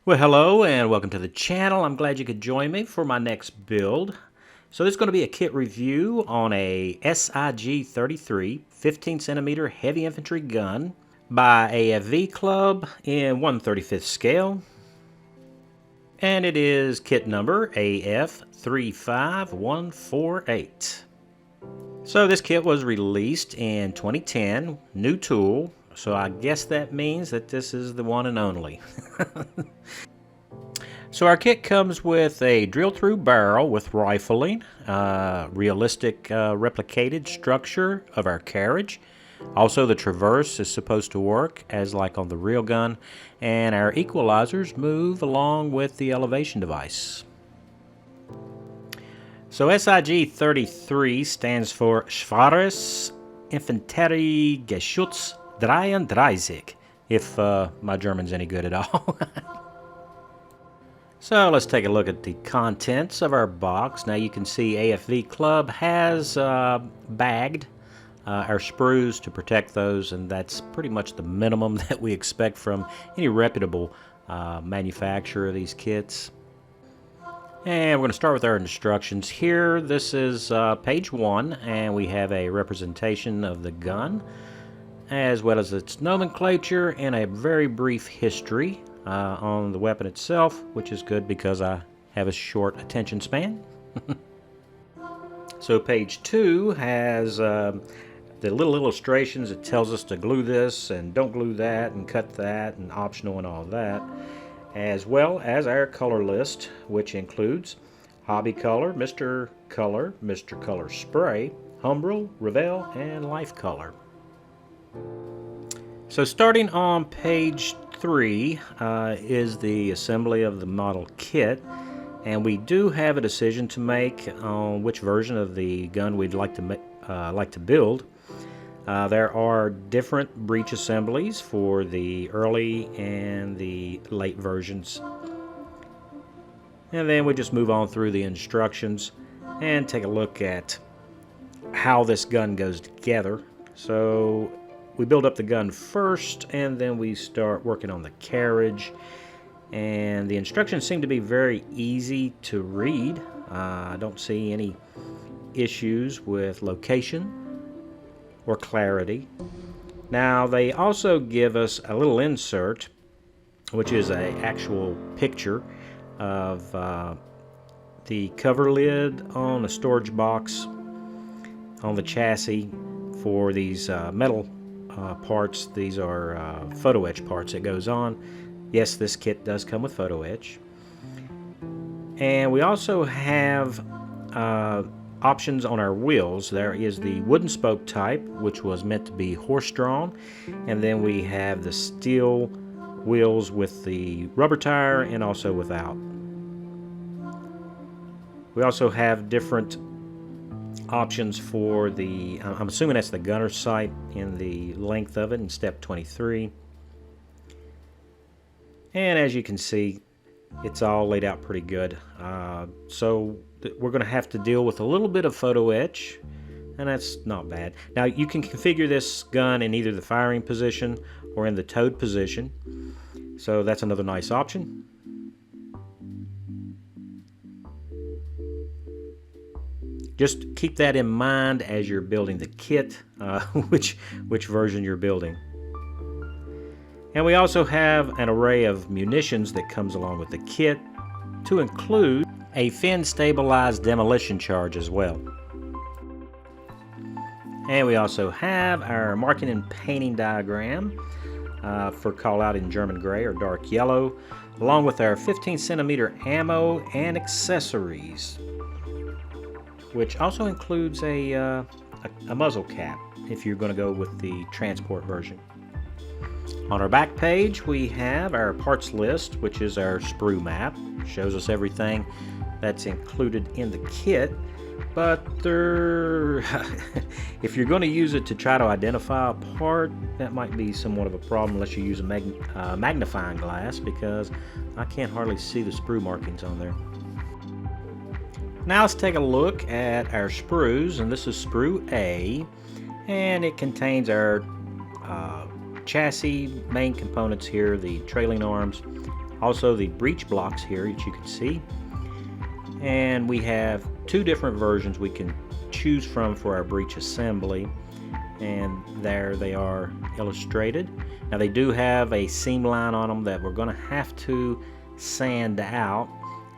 Well, hello and welcome to the channel. I'm glad you could join me for my next build. So this is going to be a kit review on a sIG33 15cm heavy infantry gun by AFV Club in 1/35 scale. And it is kit number AF35148. So this kit was released in 2010, new tool, so I guess that means that this is the one and only. So our kit comes with a drill-through barrel with rifling, realistic replicated structure of our carriage. Also the traverse is supposed to work as like on the real gun, and our equalizers move along with the elevation device. So sIG33 stands for Schweres Infantry Geschütz 33, if my German's any good at all. So let's take a look at the contents of our box. Now you can see AFV Club has bagged our sprues to protect those, and that's pretty much the minimum that we expect from any reputable manufacturer of these kits. And we're going to start with our instructions here. This is page 1, and we have a representation of the gun as well as its nomenclature and a very brief history on the weapon itself, which is good because I have a short attention span. So page 2 has the little illustrations. It tells us to glue this and don't glue that and cut that and optional and all that, as well as our color list, which includes Hobby Color, Mr. Color Spray, Humbrol, Revell, and Life Color. So starting on page 3 is the assembly of the model kit, and we do have a decision to make on which version of the gun we'd like to build. There are different breech assemblies for the early and the late versions, and then we just move on through the instructions and take a look at how this gun goes together. So we build up the gun first, and then we start working on the carriage. And the instructions seem to be very easy to read. I don't see any issues with location or clarity. Now they also give us a little insert, which is an actual picture of the cover lid on a storage box on the chassis for these metal parts. These are Photo Etch parts that goes on. Yes, this kit does come with Photo Etch. And we also have options on our wheels. There is the wooden spoke type, which was meant to be horse-drawn, and then we have the steel wheels with the rubber tire and also without. We also have different options for the, I'm assuming that's the gunner sight in the length of it in step 23. And as you can see, it's all laid out pretty good. So we're going to have to deal with a little bit of Photo Etch, and that's not bad. Now you can configure this gun in either the firing position or in the towed position, so that's another nice option. Just keep that in mind as you're building the kit, which version you're building. And we also have an array of munitions that comes along with the kit, to include a fin stabilized demolition charge as well. And we also have our marking and painting diagram for call out in German gray or dark yellow, along with our 15cm ammo and accessories, which also includes a muzzle cap if you're going to go with the transport version. On our back page we have our parts list, which is our sprue map. Shows us everything that's included in the kit, but if you're going to use it to try to identify a part, that might be somewhat of a problem unless you use a magnifying glass, because I can't hardly see the sprue markings on there. Now let's take a look at our sprues, and this is sprue A, and it contains our chassis main components here, the trailing arms, Also the breech blocks here that you can see. And we have two different versions we can choose from for our breech assembly. And there they are illustrated. Now they do have a seam line on them that we're going to have to sand out,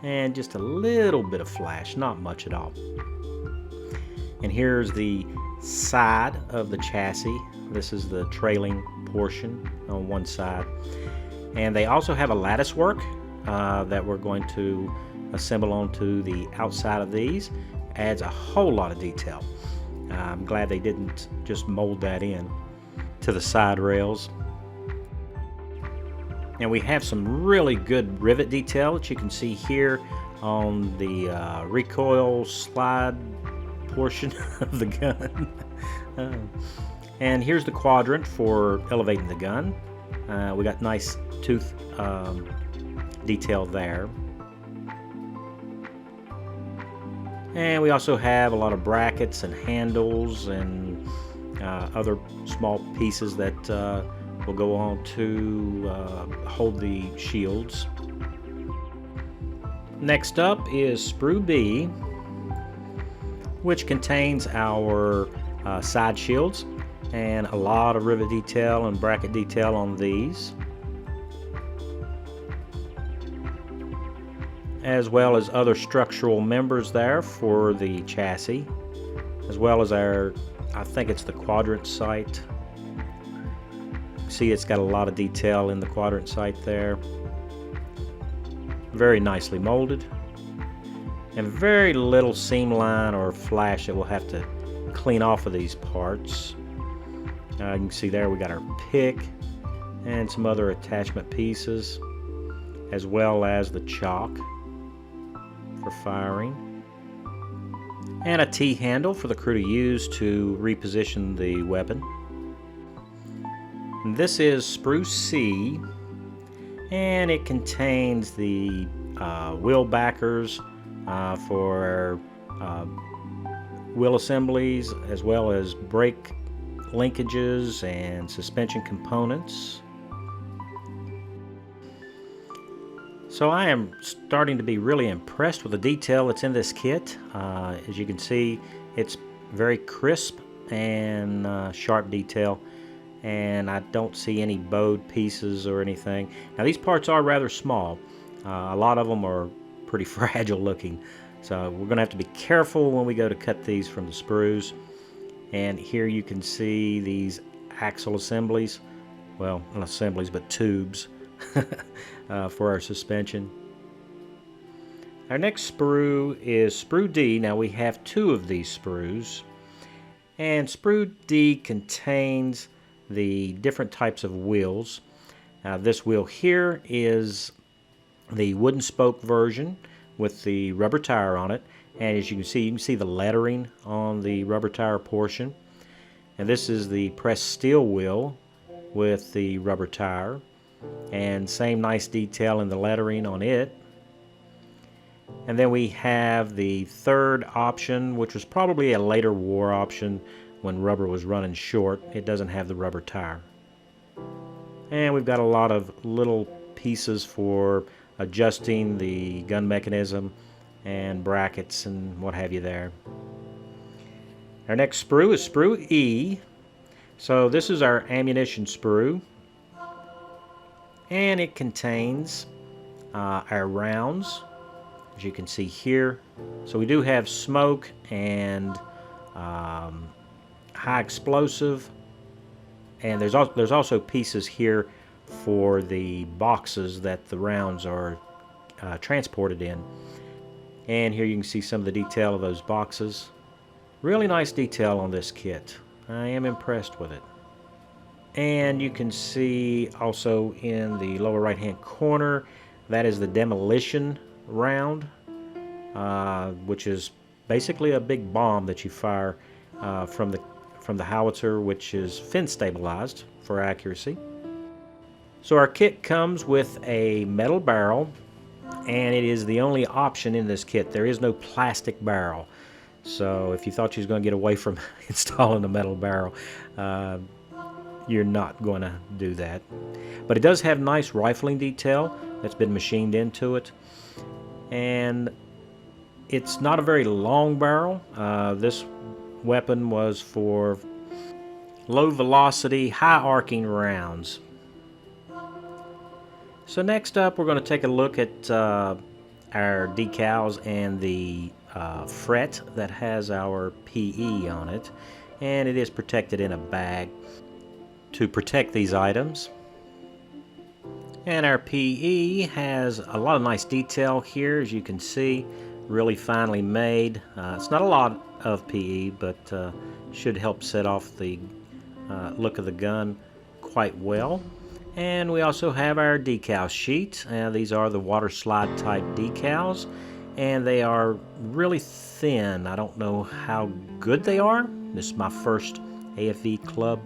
and just a little bit of flash, not much at all. And here's the side of the chassis. This is the trailing portion on one side. And they also have a lattice work that we're going to assemble onto the outside of these. Adds a whole lot of detail. I'm glad they didn't just mold that in to the side rails. And we have some really good rivet detail that you can see here on the recoil slide portion of the gun. And here's the quadrant for elevating the gun. We got nice tooth detail there. And we also have a lot of brackets and handles and other small pieces that will go on to hold the shields. Next up is Sprue B, which contains our side shields, and a lot of rivet detail and bracket detail on these, as well as other structural members there for the chassis, as well as our, I think it's the quadrant sight. See, it's got a lot of detail in the quadrant sight there. Very nicely molded, and very little seam line or flash that we'll have to clean off of these parts. You can see there we got our pick and some other attachment pieces, as well as the chock for firing, and a T-handle for the crew to use to reposition the weapon. This is Sprue C, and it contains the wheel backers for wheel assemblies, as well as brake linkages and suspension components. So I am starting to be really impressed with the detail that's in this kit. As you can see, it's very crisp and sharp detail, and I don't see any bowed pieces or anything. Now these parts are rather small. A lot of them are pretty fragile looking, so we're going to have to be careful when we go to cut these from the sprues. And here you can see these axle assemblies, well, not assemblies but tubes for our suspension. Our next sprue is Sprue D. Now we have two of these sprues, and Sprue D contains the different types of wheels. This wheel here is the wooden spoke version with the rubber tire on it, and as you can see the lettering on the rubber tire portion. And this is the pressed steel wheel with the rubber tire, and same nice detail in the lettering on it. And then we have the third option, which was probably a later war option when rubber was running short. It doesn't have the rubber tire. And we've got a lot of little pieces for adjusting the gun mechanism and brackets and what have you there. Our next sprue is Sprue E. So this is our ammunition sprue, and it contains our rounds, as you can see here. So we do have smoke and high explosive, and there's also pieces here for the boxes that the rounds are transported in. And here you can see some of the detail of those boxes. Really nice detail on this kit. I am impressed with it. And you can see also in the lower right hand corner, that is the demolition round, which is basically a big bomb that you fire from the howitzer, which is fin stabilized for accuracy. So our kit comes with a metal barrel, and it is the only option in this kit. There is no plastic barrel. So if you thought you was going to get away from installing a metal barrel, you're not going to do that. But it does have nice rifling detail that's been machined into it. And it's not a very long barrel. This weapon was for low velocity, high arcing rounds. So next up, we're going to take a look at our decals and the fret that has our PE on it, and it is protected in a bag to protect these items. And our PE has a lot of nice detail here, as you can see, really finely made. It's not a lot of PE, but should help set off the look of the gun quite well. And we also have our decal sheet. These are the water slide type decals, and they are really thin. I don't know how good they are. This is my first AFV Club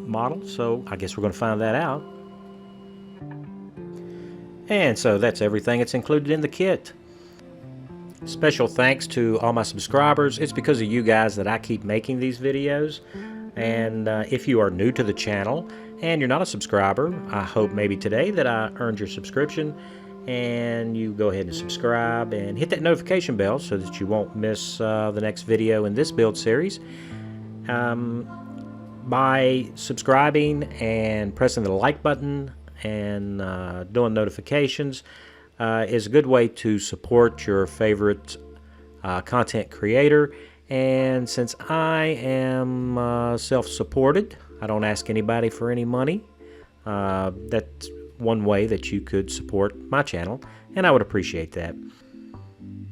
model, so I guess we're going to find that out. And so that's everything that's included in the kit. Special thanks to all my subscribers. It's because of you guys that I keep making these videos. And if you are new to the channel and you're not a subscriber, I hope maybe today that I earned your subscription, and you go ahead and subscribe and hit that notification bell so that you won't miss the next video in this build series. By subscribing and pressing the like button and doing notifications is a good way to support your favorite content creator. And since I am self-supported, I don't ask anybody for any money. That's one way that you could support my channel, and I would appreciate that.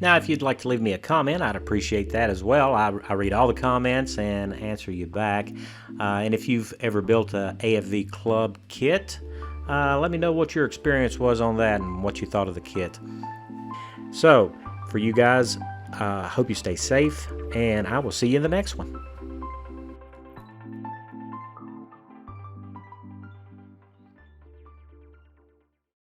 Now, if you'd like to leave me a comment, I'd appreciate that as well. I read all the comments and answer you back. And if you've ever built a AFV Club kit, let me know what your experience was on that and what you thought of the kit. So, for you guys, hope you stay safe, and I will see you in the next one.